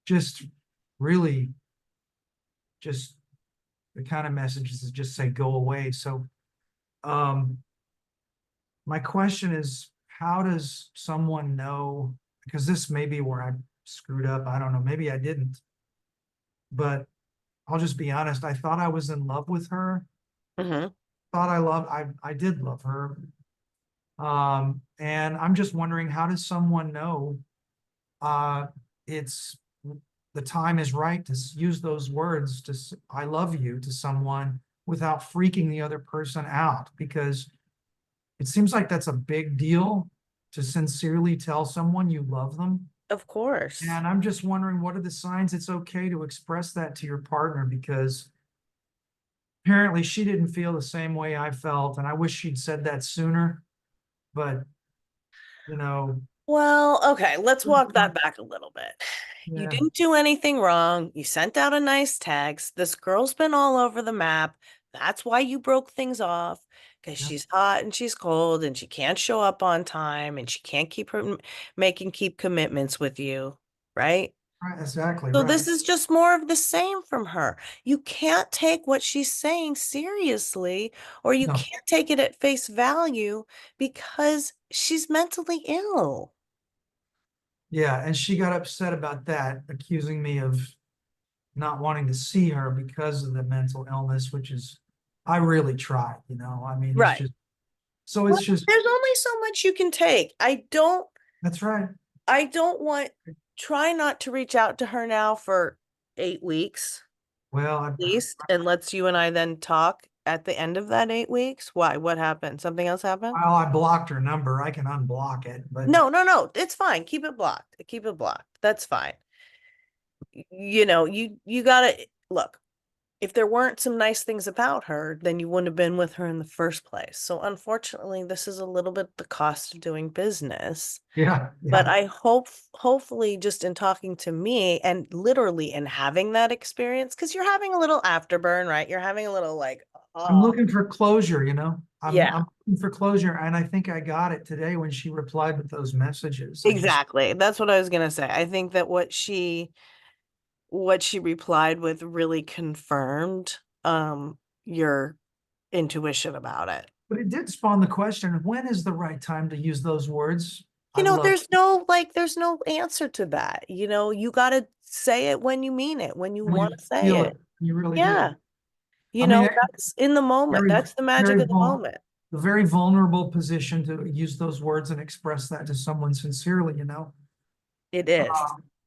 just really just the kind of messages that just say go away. So my question is, how does someone know? Because this may be where I screwed up. I don't know. Maybe I didn't. But I'll just be honest. I thought I was in love with her. Mm-hmm. I did love her. And I'm just wondering, how does someone know it's the time is right to use those words to I love you to someone without freaking the other person out? Because it seems like that's a big deal to sincerely tell someone you love them. Of course. And I'm just wondering, what are the signs it's okay to express that to your partner? Because apparently she didn't feel the same way I felt, and I wish she'd said that sooner. But, Well, okay, let's walk that back a little bit. You yeah, didn't do anything wrong. You sent out a nice text. This girl's been all over the map. That's why you broke things off, because yeah, she's hot and she's cold and she can't show up on time and she can't keep commitments with you, right? right, exactly So right. this is just more of the same from her. You can't take what she's saying seriously, or you No, can't take it at face value because she's mentally ill. yeah, and she got upset about that, accusing me of not wanting to see her because of the mental illness, which is, I really tried, I mean, it's Right. just, so Well, it's just, there's only so much you can take. that's right. I don't want, try not to reach out to her now for 8 weeks Well, at least, and let's you and I then talk at the end of that 8 weeks. Why? What happened? Something else happened? I blocked her number. I can unblock it, but No, no, no. It's fine. Keep it blocked. Keep it blocked. That's fine. You gotta look. If there weren't some nice things about her, then you wouldn't have been with her in the first place. So unfortunately, this is a little bit the cost of doing business. yeah, But yeah. I hopefully just in talking to me and literally in having that experience, because you're having a little afterburn, right? You're having a little like, I'm oh, looking for closure, yeah, I'm looking for closure, and I think I got it today when she replied with those messages. exactly. That's what I was gonna say. I think that what she replied with really confirmed your intuition about it. But it did spawn the question, when is the right time to use those words? I You know, love, there's no answer to that. You got to say it when you mean it, when you when want you to say feel it. it, you really do. Yeah. I mean, That's in the moment. very, That's the magic very, of the moment. a very vulnerable position to use those words and express that to someone sincerely. It is.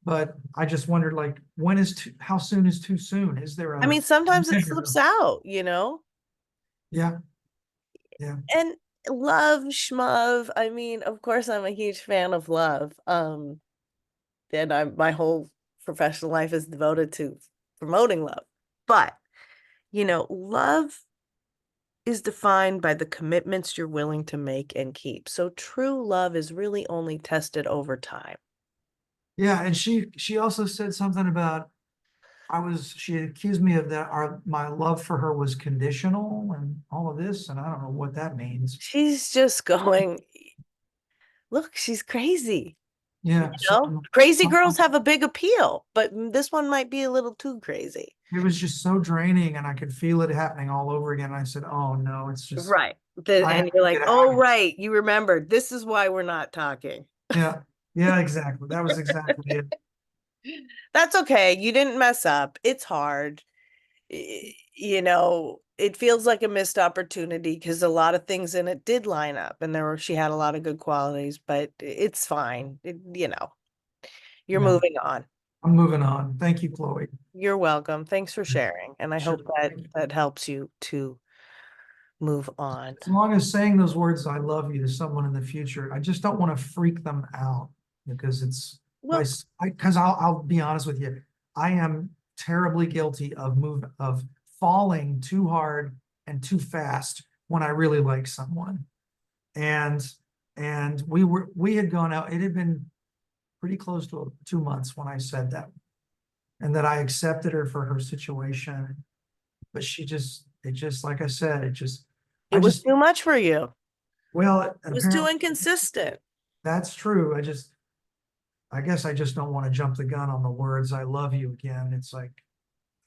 But I just wondered, like, how soon is too soon? Is there I a mean, sometimes it measure slips of, out. yeah, yeah, And love, schmove. I mean, of course, I'm a huge fan of love. And my whole professional life is devoted to promoting love. But, love is defined by the commitments you're willing to make and keep. So true love is really only tested over time. yeah. And she also said something about, she had accused me of that my love for her was conditional and all of this, and I don't know what that means. She's just going, look, she's crazy. Yeah, so Crazy girls have a big appeal, but this one might be a little too crazy. it was just so draining, and I could feel it happening all over again. I said, "Oh no, it's just Right. I have And you're to like, get out oh, of here." right. You remember, this is why we're not talking. Yeah, yeah, exactly. That was exactly it. That's okay. You didn't mess up. It's hard. It feels like a missed opportunity because a lot of things in it did line up and she had a lot of good qualities, but it's fine. You're Yeah, moving on. I'm moving on. Thank you, Chloe. You're welcome. Thanks for sharing. And I Sure. hope that Thank you. that helps you to move on. As long as saying those words, "I love you" to someone in the future, I just don't want to freak them out because Well, because I'll be honest with you, I am terribly guilty of falling too hard and too fast when I really like someone. And we had gone out, it had been pretty close to 2 months when I said that, and that I accepted her for her situation. But it just, like I said, it I was just, too much for you. well, It was too apparently inconsistent. that's true. I guess I just don't want to jump the gun on the words "I love you" again. It's like,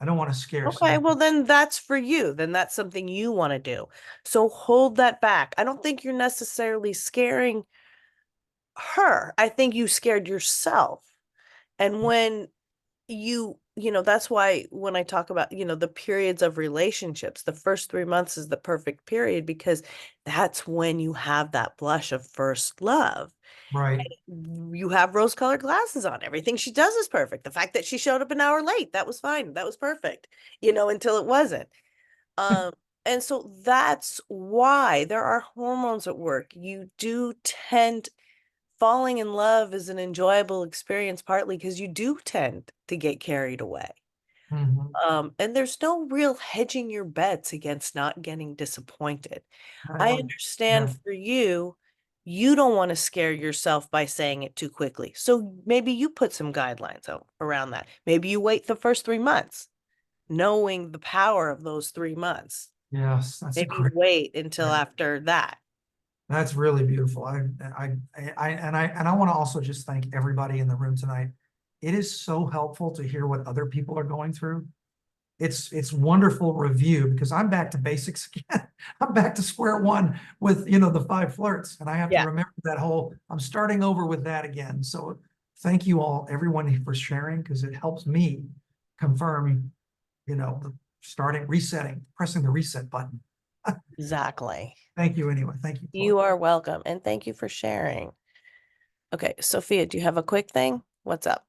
I don't want to scare Okay, someone. well then that's for you. Then that's something you want to do. So hold that back. I don't think you're necessarily scaring her. I think you scared yourself. And when that's why when I talk about, the periods of relationships, the first 3 months is the perfect period because that's when you have that blush of first love. Right. You have rose-colored glasses on. Everything she does is perfect. The fact that she showed up an hour late, that was fine. That was perfect, until it wasn't. Um, and so that's why there are hormones at work. You do tend falling in love is an enjoyable experience partly because you do tend to get carried away. Mhm. And there's no real hedging your bets against not getting disappointed. I I like, yeah, understand for you, you don't want to scare yourself by saying it too quickly. So maybe you put some guidelines around that. Maybe you wait the first 3 months, knowing the power of those 3 months. yes, Maybe you wait until great. after that. That's really beautiful. I want to also just thank everybody in the room tonight. It is so helpful to hear what other people are going through. It's wonderful review because I'm back to basics again. I'm back to square one with, the 5 flirts, and I have to Yeah. remember I'm starting over with that again. So thank you all, everyone, for sharing, because it helps me confirming, pressing the reset button. Exactly. Thank you anyway. Thank you. You are welcome. And thank you for sharing. Okay, Sophia, do you have a quick thing? What's up?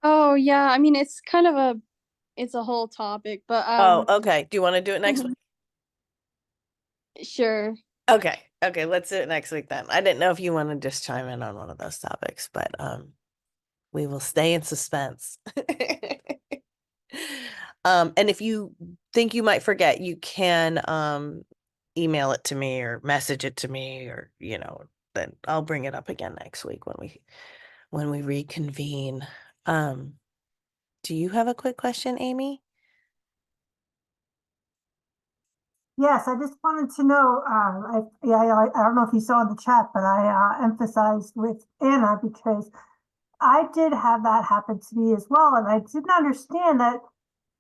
Oh yeah, I mean it's kind of it's a whole topic, but Oh, okay. Do you want to do it next week? sure. Okay. Okay, let's do it next week then. I didn't know if you want to just chime in on one of those topics, but we will stay in suspense. And if you think you might forget, you can email it to me or message it to me, or then I'll bring it up again next week when we reconvene. Do you have a quick question, Amy? Yes, I just wanted to know, I don't know if you saw in the chat, but I emphasized with Anna because I did have that happen to me as well. And I didn't understand that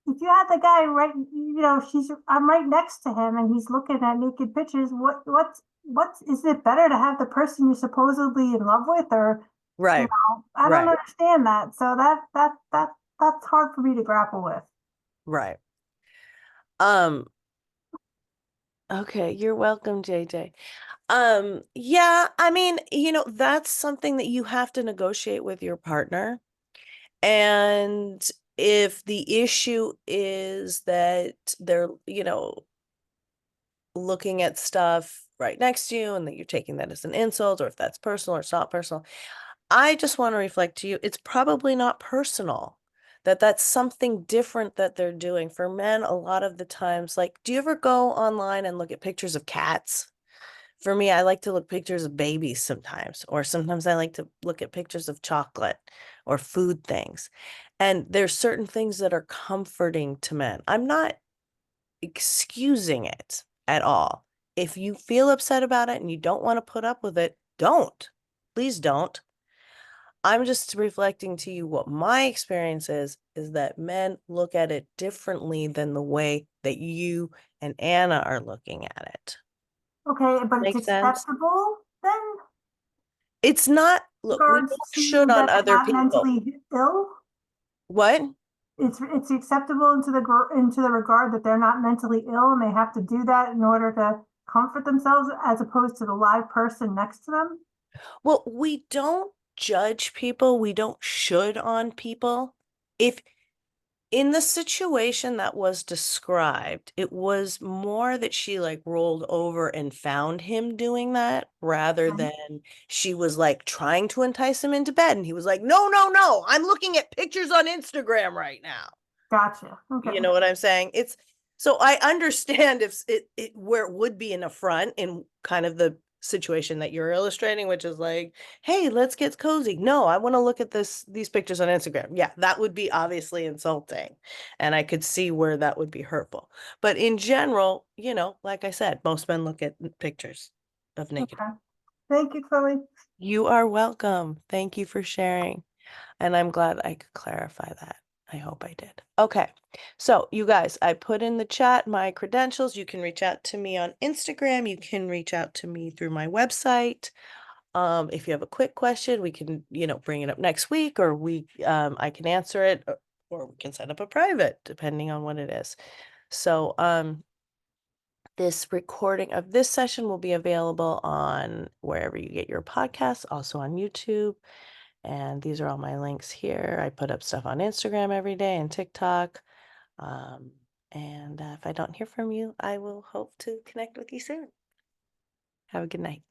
if you had the guy right, I'm right next to him and he's looking at naked pictures, is it better to have the person you're supposedly in love with, or, Right. I don't Right. understand that. So that's hard for me to grapple with. Right. Okay, you're welcome, JJ. Yeah, I mean, that's something that you have to negotiate with your partner. And if the issue is that they're, looking at stuff right next to you and that you're taking that as an insult, or if that's personal or it's not personal, I just want to reflect to you, it's probably not personal. That's something different that they're doing. For men, a lot of the times, like, do you ever go online and look at pictures of cats? For me, I like to look pictures of babies sometimes, or sometimes I like to look at pictures of chocolate or food things. And there's certain things that are comforting to men. I'm not excusing it at all. If you feel upset about it and you don't want to put up with it, don't. Please don't. I'm just reflecting to you what my experience is that men look at it differently than the way that you and Anna are looking at it. Okay, but it's Make sense? acceptable then? It's not, look, we Regards don't should to on that they're other not people. mentally ill? What? It's acceptable into the regard that they're not mentally ill and they have to do that in order to comfort themselves as opposed to the live person next to them? Well, we don't judge people. We don't should on people. If in the situation that was described, it was more that she like rolled over and found him doing that rather Okay. than she was like trying to entice him into bed. And he was like, no, no, no, I'm looking at pictures on Instagram right now. Gotcha. Okay. You know what I'm saying? So I understand if it where it would be an affront in kind of the situation that you're illustrating, which is like, hey, let's get cozy. No, I want to look at these pictures on Instagram. Yeah, that would be obviously insulting. And I could see where that would be hurtful. But in general, like I said, most men look at pictures of naked. Okay. Thank you, Chloe. You are welcome. Thank you for sharing. And I'm glad I could clarify that. I hope I did. Okay. So you guys, I put in the chat my credentials. You can reach out to me on Instagram. You can reach out to me through my website. If you have a quick question, we can, bring it up next week, or I can answer it, or we can set up a private, depending on what it is. So, this recording of this session will be available on wherever you get your podcasts, also on YouTube. And these are all my links here. I put up stuff on Instagram every day and TikTok. And if I don't hear from you, I will hope to connect with you soon. Have a good night.